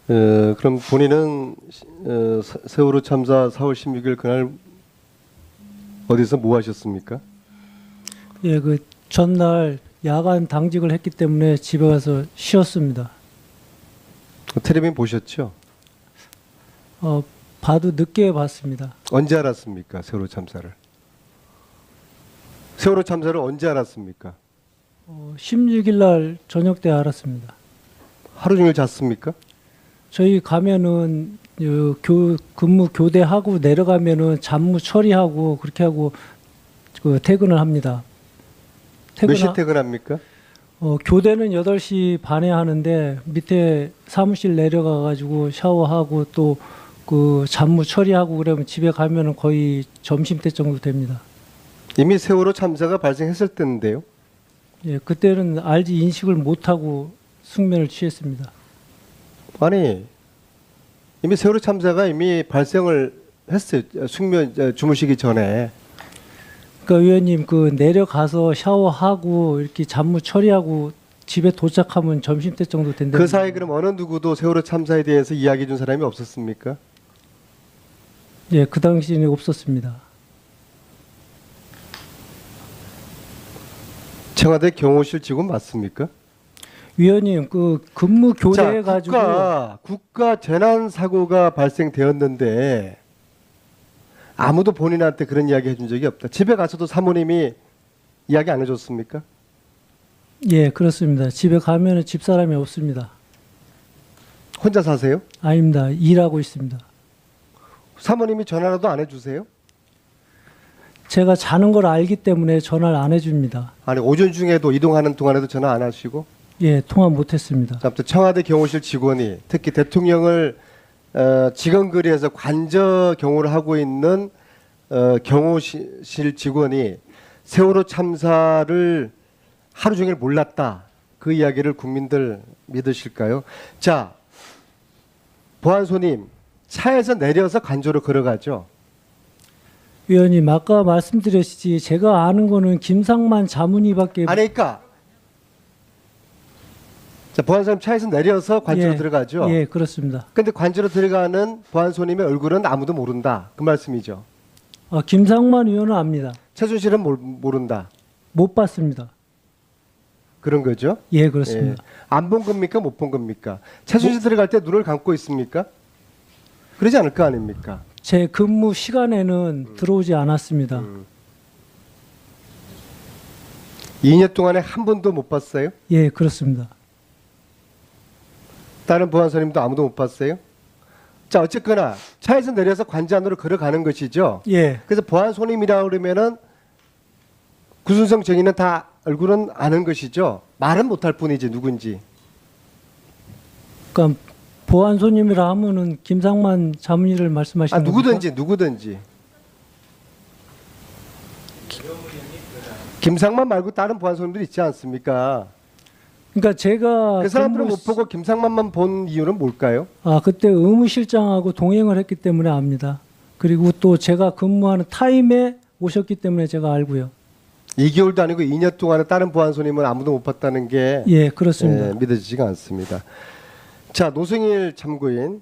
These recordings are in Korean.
그럼 본인은 세월호 참사 4월 16일 그날 어디서 뭐 하셨습니까? 예, 그 전날 야간 당직을 했기 때문에 집에 가서 쉬었습니다. 텔레비전 보셨죠? 봐도 늦게 봤습니다. 언제 알았습니까? 세월호 참사를. 세월호 참사를 언제 알았습니까? 16일 날 저녁 때 알았습니다. 하루 종일 잤습니까? 저희 가면은 근무 교대하고 내려가면은 잡무 처리하고 그렇게 하고 그 퇴근을 합니다. 몇 시 퇴근합니까? 교대는 8시 반에 하는데 밑에 사무실 내려가 가지고 샤워하고 또 그 잡무 처리하고 그러면 집에 가면은 거의 점심때 정도 됩니다. 이미 세월호 참사가 발생했을 때인데요. 예, 그때는 알지 인식을 못하고 숙면을 취했습니다. 아니, 이미 세월호 참사가 이미 발생을 했어요. 주무시기 전에. 그러니까 의원님 그 내려가서 샤워하고 이렇게 잡무 처리하고 집에 도착하면 점심때 정도 된다. 그 사이 그럼 어느 누구도 세월호 참사에 대해서 이야기해 준 사람이 없었습니까? 예, 그 당시에는 없었습니다. 청와대 경호실 직원 맞습니까? 위원님 그 근무 교대해 가지고 국가 재난 사고가 발생되었는데 아무도 본인한테 그런 이야기 해준 적이 없다. 집에 가서도 사모님이 이야기 안 해줬습니까? 예, 그렇습니다. 집에 가면은 집 사람이 없습니다. 혼자 사세요? 아닙니다. 일하고 있습니다. 사모님이 전화라도 안 해주세요? 제가 자는 걸 알기 때문에 전화를 안 해줍니다. 아니 오전 중에도 이동하는 동안에도 전화 안 하시고? 예, 통화 못했습니다. 아무튼 청와대 경호실 직원이 특히 대통령을 직원거리에서 관저 경호를 하고 있는 경호실 직원이 세월호 참사를 하루 종일 몰랐다. 그 이야기를 국민들 믿으실까요? 자, 보안소님 차에서 내려서 관저로 걸어가죠. 위원님 아까 말씀드렸지 제가 아는 거는 김상만 자문위밖에. 아니 그러니까 자, 보안소님 차에서 내려서 관저로 예, 들어가죠. 예, 그렇습니다. 근데 관저로 들어가는 보안소님의 얼굴은 아무도 모른다. 그 말씀이죠. 김상만 의원은 압니다. 최순실은 모른다. 못 봤습니다. 그런 거죠. 예, 그렇습니다. 안 본 겁니까? 못 본 겁니까? 최순실 들어갈 때 눈을 감고 있습니까? 그러지 않을 거 아닙니까? 제 근무 시간에는 들어오지 않았습니다. 2년 동안에 한 번도 못 봤어요? 예, 그렇습니다. 다른 보안소님도 아무도 못 봤어요? 자, 어쨌거나 차에서 내려서 관저 안으로 걸어가는 것이죠. 예, 그래서 보안소님이라고 그러면은 구순성 정의는 다 얼굴은 아는 것이죠. 말은 못할 뿐이지 누군지. 그러니까 보안소님이라 하면은 김상만 자문위를 말씀하시는 겁니까? 누구든지. 김상만 말고 다른 보안소님들 있지 않습니까? 그러니까 제가 그 사람들은 못 보고 김상만만 본 이유는 뭘까요? 그때 의무실장하고 동행을 했기 때문에 압니다. 그리고 또 제가 근무하는 타임에 오셨기 때문에 제가 알고요. 2개월도 아니고 2년 동안에 다른 보안소님은 아무도 못 봤다는 게 예, 그렇습니다. 믿어지지가 않습니다. 자, 노승일 참고인.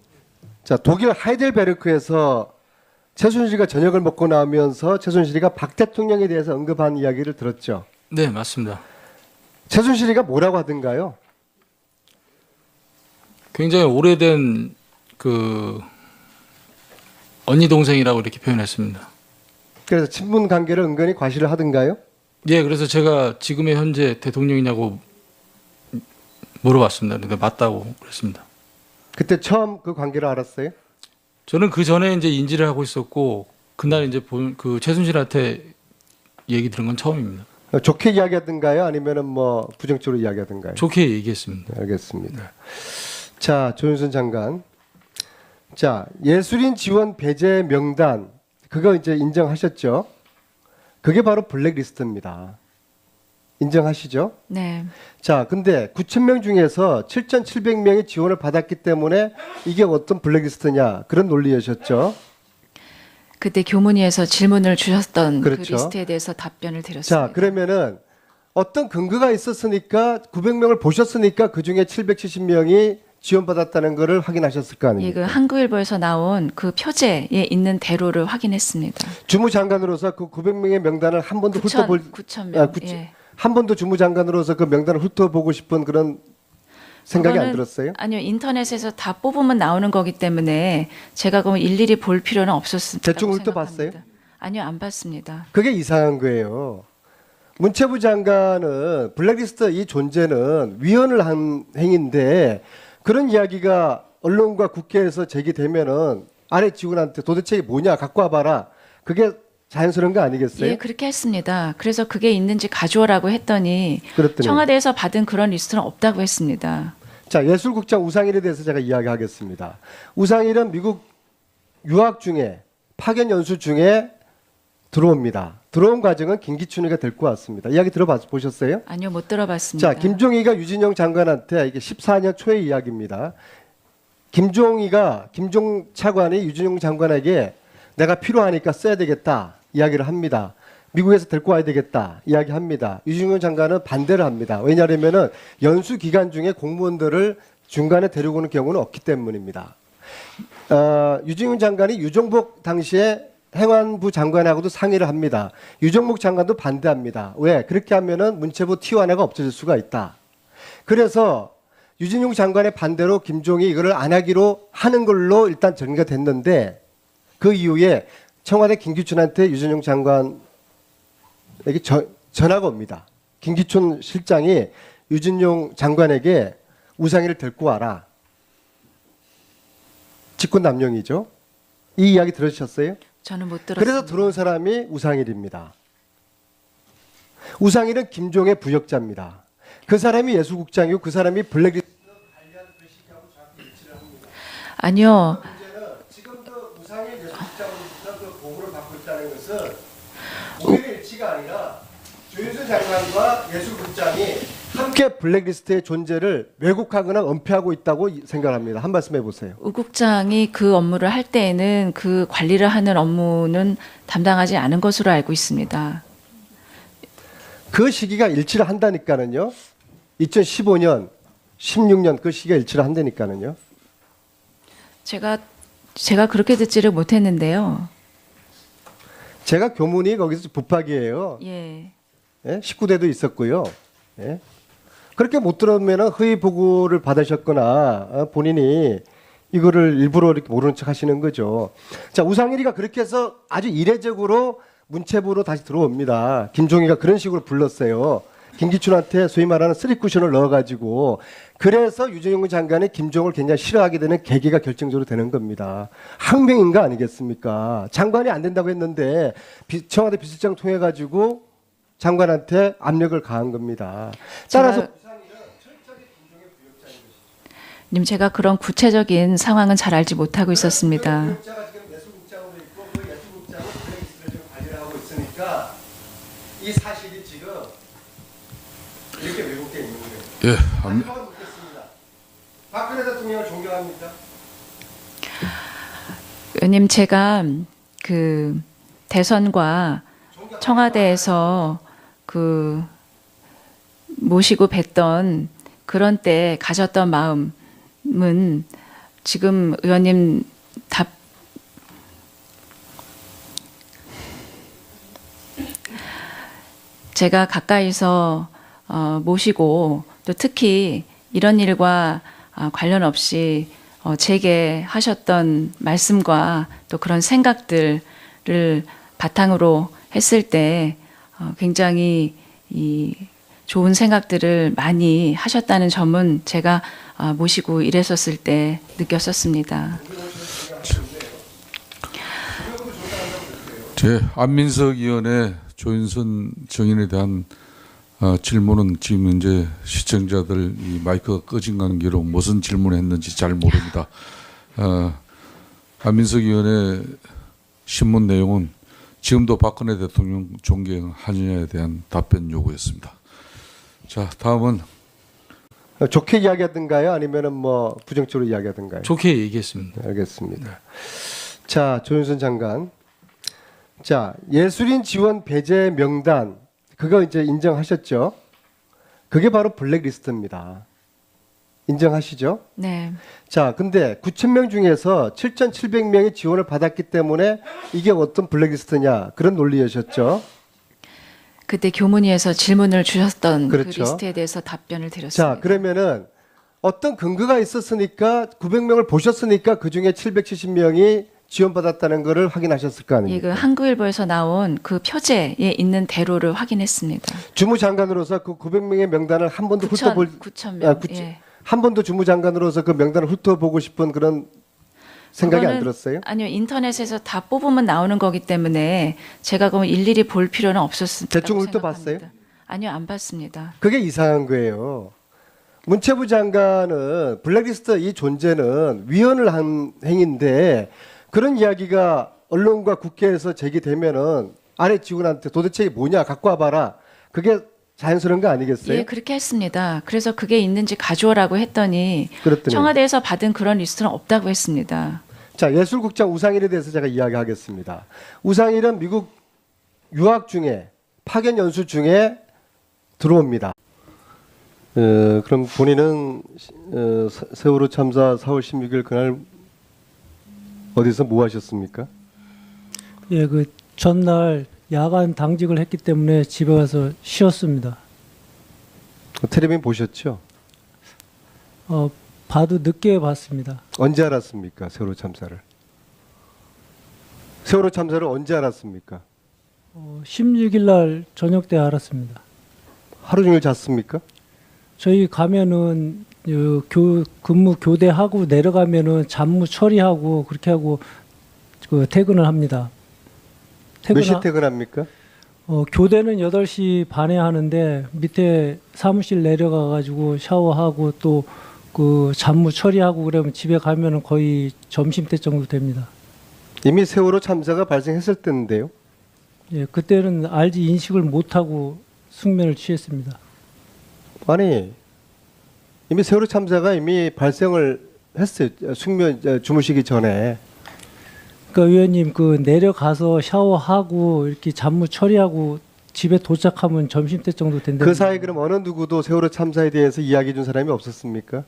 자, 독일 하이델베르크에서 최순실이가 저녁을 먹고 나오면서 최순실이가 박 대통령에 대해서 언급한 이야기를 들었죠. 네, 맞습니다. 최순실이가 뭐라고 하던가요? 굉장히 오래된 그 언니 동생이라고 이렇게 표현했습니다. 그래서 친분 관계를 은근히 과시를 하던가요? 예, 그래서 제가 지금의 현재 대통령이냐고 물어봤습니다. 근데 맞다고 그랬습니다. 그때 처음 그 관계를 알았어요? 저는 그 전에 이제 인지를 하고 있었고 그날 이제 그 최순실한테 얘기 들은 건 처음입니다. 좋게 이야기하던가요? 아니면은 뭐 부정적으로 이야기하던가요? 좋게 얘기했습니다. 네, 알겠습니다. 자, 조윤선 장관. 자, 예술인 지원 배제 명단 그거 이제 인정하셨죠? 그게 바로 블랙리스트입니다. 인정하시죠? 네. 자, 근데 9,000명 중에서 7,700명이 지원을 받았기 때문에 이게 어떤 블랙리스트냐 그런 논리였었죠. 그때 교문위에서 질문을 주셨던 그 그렇죠. 리스트에 대해서 답변을 드렸습니다. 자, 그러면은 어떤 근거가 있었으니까 900명을 보셨으니까 그 중에 770명이 지원받았다는 것을 확인하셨을 거 예, 아닙니까? 그 한국일보에서 나온 그 표제에 있는 대로를 확인했습니다. 주무장관으로서 그 900명의 명단을 한 번도 훑어볼 9천 아, 명. 예. 한 번도 주무장관으로서 그 명단을 훑어보고 싶은 그런 생각이 안 그거는 들었어요? 아니요, 인터넷에서 다 뽑으면 나오는 거기 때문에 제가 그럼 일일이 볼 필요는 없었습니다. 대충 훑어봤어요? 아니요, 안 봤습니다. 그게 이상한 거예요. 문체부 장관은 블랙리스트 이 존재는 위헌을 한 행위인데 그런 이야기가 언론과 국회에서 제기되면은 아래 직원한테 도대체 이게 뭐냐 갖고 와봐라. 그게 자연스러운 거 아니겠어요? 예, 그렇게 했습니다. 그래서 그게 있는지 가져오라고 했더니 그랬더니. 청와대에서 받은 그런 리스트는 없다고 했습니다. 자, 예술국장 우상일에 대해서 제가 이야기하겠습니다. 우상일은 미국 유학 중에 파견 연수 중에 들어옵니다. 들어온 과정은 김기춘이가 데리고 왔습니다. 이야기 들어보셨어요? 아니요, 못 들어봤습니다. 자, 김종희가 유진영 장관한테 이게 14년 초의 이야기입니다. 김종 차관이 유진영 장관에게 내가 필요하니까 써야 되겠다 이야기를 합니다. 미국에서 데리고 와야 되겠다 이야기합니다. 유진영 장관은 반대를 합니다. 왜냐하면은 연수 기간 중에 공무원들을 중간에 데리고 오는 경우는 없기 때문입니다. 유진영 장관이 유종복 당시에 행안부 장관하고도 상의를 합니다. 유종복 장관도 반대합니다. 왜? 그렇게 하면은 문체부 T1화가 없어질 수가 있다. 그래서 유진용 장관의 반대로 김종이 이거를 안 하기로 하는 걸로 일단 정리가 됐는데 그 이후에 청와대 김기춘한테 유진용 장관에게 전화가 옵니다. 김기춘 실장이 유진용 장관에게 우상희를 데리고 와라. 직권남용이죠. 이 이야기 들으셨어요? 저는 못 들었습니다. 그래서 들어온 사람이 우상일입니다. 우상일은 김종의 부역자입니다. 그 사람이 예술국장이고 그 사람이 블랙리스트 관리하는 그 시기하고 정확히 일치를 합니다. 아니요. 문제는 지금도 우상일 예술국장으로부터 그 보고를 받고 있다는 것은 오히려 일치가 아니라 조윤선 장관과 예술국장이 함께 블랙리스트의 존재를 왜곡하거나 은폐하고 있다고 생각합니다. 한 말씀 해보세요. 우 국장이 그 업무를 할 때에는 그 관리를 하는 업무는 담당하지 않은 것으로 알고 있습니다. 그 시기가 일치를 한다니까는요. 2015년, 16년 그 시기가 일치를 한다니까는요. 제가 그렇게 듣지를 못했는데요. 제가 교문이 거기서 부파기예요. 예. 예? 19대도 있었고요. 예? 그렇게 못 들으면 허위 보고를 받으셨거나 본인이 이거를 일부러 이렇게 모르는 척 하시는 거죠. 자, 우상일이가 그렇게 해서 아주 이례적으로 문체부로 다시 들어옵니다. 김종희가 그런 식으로 불렀어요. 김기춘한테 소위 말하는 쓰리쿠션을 넣어가지고 그래서 유진용 장관이 김종을 굉장히 싫어하게 되는 계기가 결정적으로 되는 겁니다. 항명인 거 아니겠습니까? 장관이 안 된다고 했는데 청와대 비서장 통해가지고 장관한테 압력을 가한 겁니다. 따라서 님 제가 그런 구체적인 상황은 잘 알지 못하고 있었습니다. 부역자가 지금 예술국장으로 있고 그 예술국장은 블랙리스트를 지금 관리를 하고 있으니까 이 사실이 지금 이렇게 왜곡되어 있는 거예요. 예, 마지막으로 묻겠습니다. 박근혜 대통령을 존경합니까? 의원님 제가 그 대선과 청와대에서 그 모시고 뵀던 그런 때 가졌던 마음은 지금 의원님 제가 가까이서 모시고 또 특히 이런 일과 관련 없이 제게 하셨던 말씀과 또 그런 생각들을 바탕으로 했을 때 굉장히 이 좋은 생각들을 많이 하셨다는 점은 제가 모시고 일했었을 때 느꼈었습니다. 제 안민석 의원의 조윤선 정인에 대한 질문은 지금 이제 시청자들 이 마이크가 꺼진 관계로 무슨 질문을 했는지 잘 모릅니다. 안민석 의원의 신문 내용은 지금도 박근혜 대통령 존경하느냐에 대한 답변 요구였습니다. 자, 다음은 좋게 이야기하든가요? 아니면은 뭐 부정적으로 이야기하든가요? 좋게 얘기했습니다. 알겠습니다. 자, 조윤선 장관. 자, 예술인 지원 배제 명단 그거 이제 인정하셨죠? 그게 바로 블랙리스트입니다. 인정하시죠? 네. 자, 근데 9,000명 중에서 7,700명이 지원을 받았기 때문에 이게 어떤 블랙리스트냐 그런 논리였죠. 그때 교문위에서 질문을 주셨던 그 그렇죠. 리스트에 대해서 답변을 드렸습니다. 자, 그러면은 어떤 근거가 있었으니까 900명을 보셨으니까 그 중에 770명이 지원받았다는 것을 확인하셨을 거 예, 아닙니까? 그 한국일보에서 나온 그 표제에 있는 대로를 확인했습니다. 주무장관으로서 그 900명의 명단을 한 번도 훑어볼 9,000명. 예. 한 번도 주무장관으로서 그 명단을 훑어보고 싶은 그런 생각이 안 그거는- 들었어요? 아니요, 인터넷에서 다 뽑으면 나오는 거기 때문에 제가 그럼 일일이 볼 필요는 없었습니다. 대충 훑어봤어요? 아니요, 안 봤습니다. 그게 이상한 거예요. 문체부 장관은 블랙리스트 이 존재는 위헌을 한 행위인데 그런 이야기가 언론과 국회에서 제기되면은 아래 직원한테 도대체 이게 뭐냐 갖고 와봐라. 그게 자연스러운 거 아니겠어요? 예, 그렇게 했습니다. 그래서 그게 있는지 가져오라고 했더니 그랬더니 청와대에서 받은 그런 리스트는 없다고 했습니다. 자, 예술국장 우상일에 대해서 제가 이야기하겠습니다. 우상일은 미국 유학 중에 파견 연수 중에 들어옵니다. 그럼 본인은 세월호 참사 4월 16일 그날 어디서 뭐 하셨습니까? 예, 그 전날 야간 당직을 했기 때문에 집에 가서 쉬었습니다. 텔레비전 보셨죠? 봐도 늦게 봤습니다. 언제 알았습니까? 세월호 참사를. 세월호 참사를 언제 알았습니까? 16일 날 저녁 때 알았습니다. 하루 종일 잤습니까? 저희 가면은 근무 교대하고 내려가면은 잡무 처리하고 그렇게 하고 그 퇴근을 합니다. 몇 시에 퇴근합니까? 교대는 8시 반에 하는데 밑에 사무실 내려가 가지고 샤워하고 또 그 잡무 처리하고 그러면 집에 가면은 거의 점심때 정도 됩니다. 이미 세월호 참사가 발생했을 때인데요. 예, 그때는 알지 인식을 못 하고 숙면을 취했습니다. 아니, 이미 세월호 참사가 이미 발생을 했어요. 주무시기 전에. 그러니까 의원님 그 내려가서 샤워하고 이렇게 잡무 처리하고 집에 도착하면 점심때 정도 된다. 그 사이 그럼 어느 누구도 세월호 참사에 대해서 이야기해 준 사람이 없었습니까?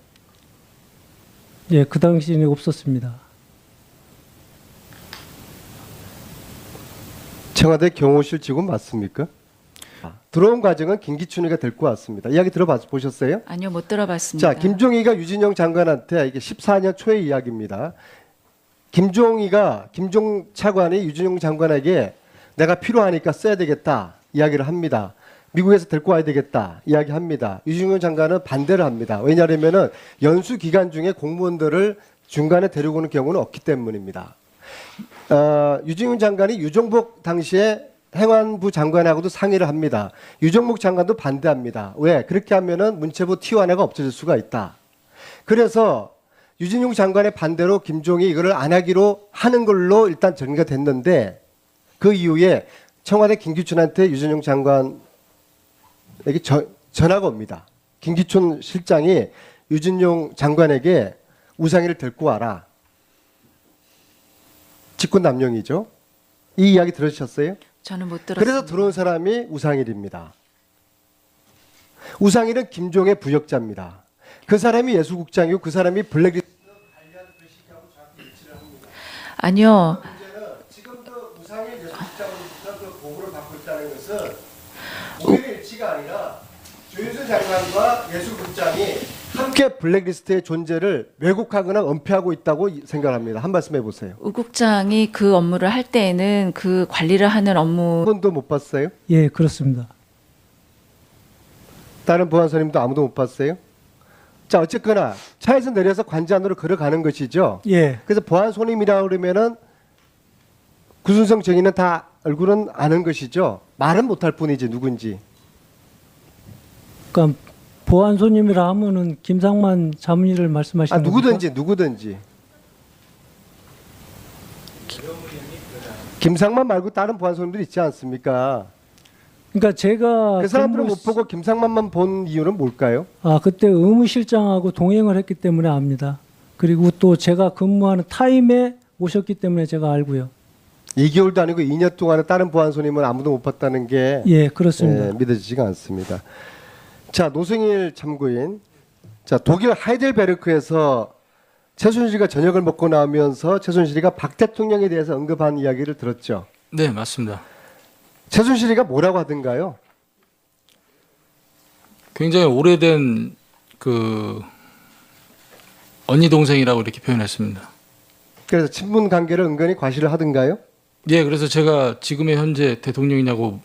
예, 그 당시에는 없었습니다. 청와대 경호실 직원 맞습니까? 들어온 과정은 김기춘이가 데리고 왔습니다. 이야기 들어보셨어요? 아니요, 못 들어봤습니다. 자, 김종희가 유진영 장관한테 이게 14년 초의 이야기입니다. 김종 차관이 유진영 장관에게 내가 필요하니까 써야 되겠다 이야기를 합니다. 미국에서 데리고 와야 되겠다 이야기합니다. 유진영 장관은 반대를 합니다. 왜냐하면은 연수 기간 중에 공무원들을 중간에 데리고 오는 경우는 없기 때문입니다. 유진영 장관이 유정복 당시에 행안부 장관하고도 상의를 합니다. 유정복 장관도 반대합니다. 왜? 그렇게 하면은 문체부 T1화가 없어질 수가 있다. 그래서 유진용 장관의 반대로 김종이 이거를 안 하기로 하는 걸로 일단 정리가 됐는데 그 이후에 청와대 김기춘한테 유진용 장관에게 전화가 옵니다. 김기춘 실장이 유진용 장관에게 우상일을 데리고 와라. 직권남용이죠. 이 이야기 들으셨어요? 저는 못 들었습니다. 그래서 들어온 사람이 우상일입니다. 우상일은 김종의 부역자입니다. 그 사람이 예술국장이고 그 사람이 블랙리스트 아니요. 문제는 지금도 우상일 예술국장으로부터 그 보고를 받고 있다는 것은 오해의 일치가 아니라 조윤수 장관과 예술국장이 함께 블랙리스트의 존재를 왜곡하거나 은폐하고 있다고 생각합니다. 한 말씀 해보세요. 우 국장이 그 업무를 할 때에는 그 관리를 하는 업무 한 번도 못 봤어요? 예, 그렇습니다. 다른 보안선임도 아무도 못 봤어요? 자, 어쨌거나 차에서 내려서 관제 안으로 걸어가는 것이죠. 예, 그래서 보안선임이라고 그러면은 구순성 정의는 다 얼굴은 아는 것이죠. 말은 못할 뿐이지 누군지. 그러니까 보안 손님이라 하면은 김상만 자문위를 말씀하시는 누구든지. 김상만 말고 다른 보안선임들이 있지 않습니까? 그러니까 제가 그 사람들은 근무- 못 보고 김상만만 본 이유는 뭘까요? 그때 의무실장하고 동행을 했기 때문에 압니다. 그리고 또 제가 근무하는 타임에 오셨기 때문에 제가 알고요. 2개월도 아니고 2년 동안에 다른 보안선임은 아무도 못 봤다는 게 예, 그렇습니다. 믿어지지가 않습니다. 자, 노승일 참고인 자, 독일 하이델베르크에서 최순실이가 저녁을 먹고 나오면서 최순실이가 박 대통령에 대해서 언급한 이야기를 들었죠. 네, 맞습니다. 최순실이가 뭐라고 하던가요? 굉장히 오래된 그 언니 동생이라고 이렇게 표현했습니다. 그래서 친분 관계를 은근히 과시를 하던가요? 예, 그래서 제가 지금의 현재 대통령이냐고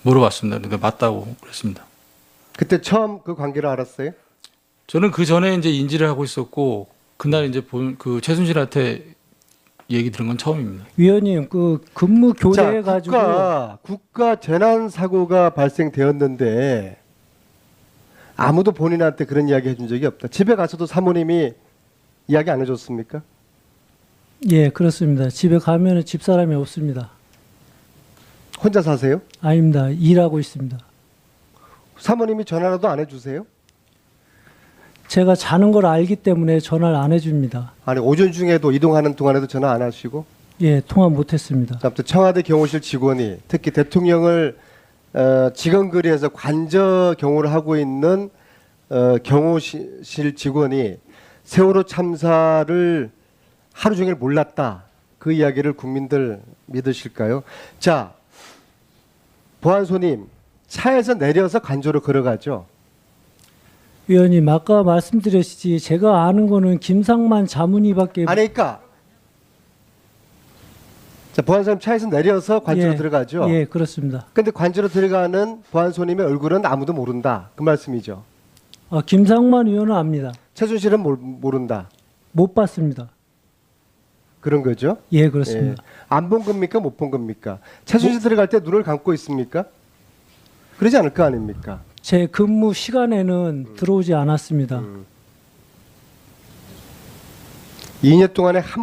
물어봤습니다. 근데 맞다고 그랬습니다. 그때 처음 그 관계를 알았어요? 저는 그 전에 이제 인지를 하고 있었고 그날 이제 그 최순실한테 얘기 들은 건 처음입니다. 위원님 그 근무 교대해 자, 가지고 국가 재난 사고가 발생되었는데 아무도 본인한테 그런 이야기 해준 적이 없다. 집에 가서도 사모님이 이야기 안 해줬습니까? 예, 그렇습니다. 집에 가면은 집사람이 없습니다. 혼자 사세요? 아닙니다. 일하고 있습니다. 사모님이 전화라도 안 해주세요? 제가 자는 걸 알기 때문에 전화를 안 해줍니다. 아니 오전 중에도 이동하는 동안에도 전화 안 하시고? 예, 통화 못했습니다. 자, 아무튼 청와대 경호실 직원이 특히 대통령을 직원거리에서 관저 경호를 하고 있는 경호실 직원이 세월호 참사를 하루 종일 몰랐다. 그 이야기를 국민들 믿으실까요? 자, 보안소님 차에서 내려서 관저로 걸어가죠. 위원님 아까 말씀드렸지 제가 아는 거는 김상만 자문위밖에 아니 그러니까 자, 보안소님 차에서 내려서 관저로 예, 들어가죠. 예, 그렇습니다. 근데 관저로 들어가는 보안소님의 얼굴은 아무도 모른다. 그 말씀이죠. 김상만 의원은 압니다. 최순실은 모른다. 못 봤습니다. 그런 거죠. 예, 그렇습니다. 안 본 겁니까? 못 본 겁니까? 최순실 들어갈 때 눈을 감고 있습니까? 그러지 않을 거 아닙니까? 제 근무 시간에는 들어오지 않았습니다. 2년 동안에 한